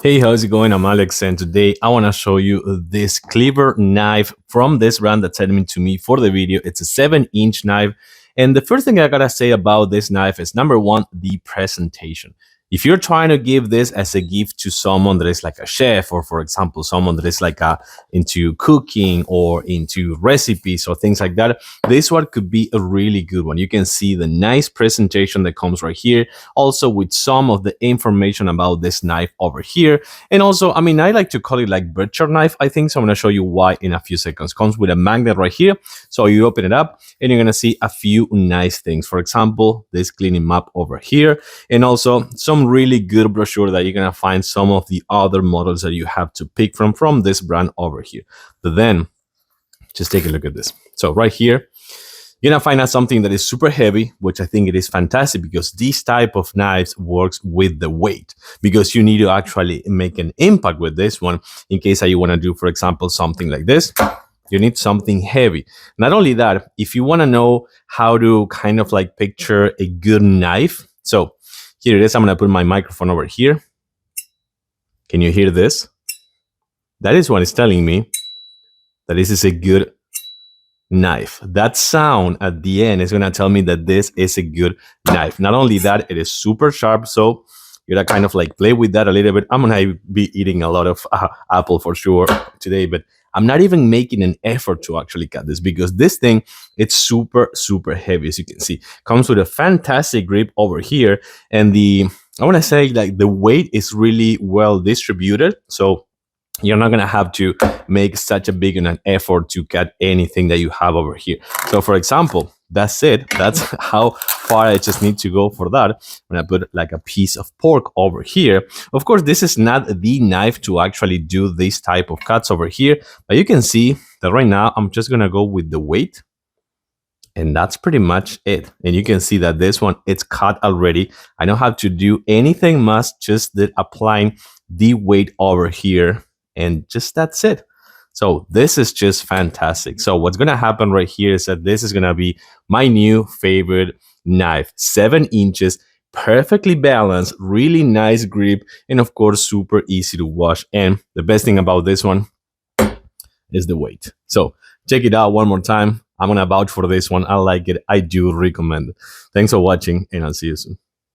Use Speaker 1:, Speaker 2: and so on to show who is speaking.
Speaker 1: Hey, how's it going? I'm Alex, and today I want to show you this cleaver knife from this brand that sent me to me for the video. It's a 7-inch knife, and the first thing I gotta say about this knife is number one, the presentation. If you're trying to give this as a gift to someone that is like a chef, or for example, someone that is like into cooking or into recipes or things like that, this one could be a really good one. You can see the nice presentation that comes right here, also with some of the information about this knife over here. And also, I mean, I like to call it like butcher knife, I think. So I'm going to show you why in a few seconds. Comes with a magnet right here. So you open it up and you're going to see a few nice things. For example, this cleaning map over here, and also some really good brochure that you're going to find some of the other models that you have to pick from this brand over here. But then just take a look at this. So right here, you're gonna find out something that is super heavy, which I think it is fantastic because these type of knives works with the weight, because you need to actually make an impact with this one in case that you want to do, for example, something like this. You need something heavy. Not only that, if you want to know how to kind of like picture a good knife, so here it is. I'm gonna put my microphone over here. Can you hear this? That is what it's telling me that this is a good knife. That sound at the end is going to tell me that this is a good knife. Not only that, it is super sharp. So you're gonna kind of like play with that a little bit. I'm going to be eating a lot of apple for sure today, but I'm not even making an effort to actually cut this because this thing, it's super, super heavy. As you can see, comes with a fantastic grip over here. And I want to say like the weight is really well distributed. So you're not going to have to make such a big an effort to cut anything that you have over here. So for example, that's it. That's how far I just need to go for that. When I put like a piece of pork over here. Of course, this is not the knife to actually do this type of cuts over here, but you can see that right now I'm just going to go with the weight. And that's pretty much it. And you can see that this one, it's cut already. I don't have to do anything much, just applying the weight over here. And just that's it. So this is just fantastic. So what's going to happen right here is that this is going to be my new favorite knife. 7 inches, perfectly balanced, really nice grip, and of course, super easy to wash. And the best thing about this one is the weight. So check it out one more time. I'm going to vouch for this one. I like it. I do recommend it. Thanks for watching, and I'll see you soon.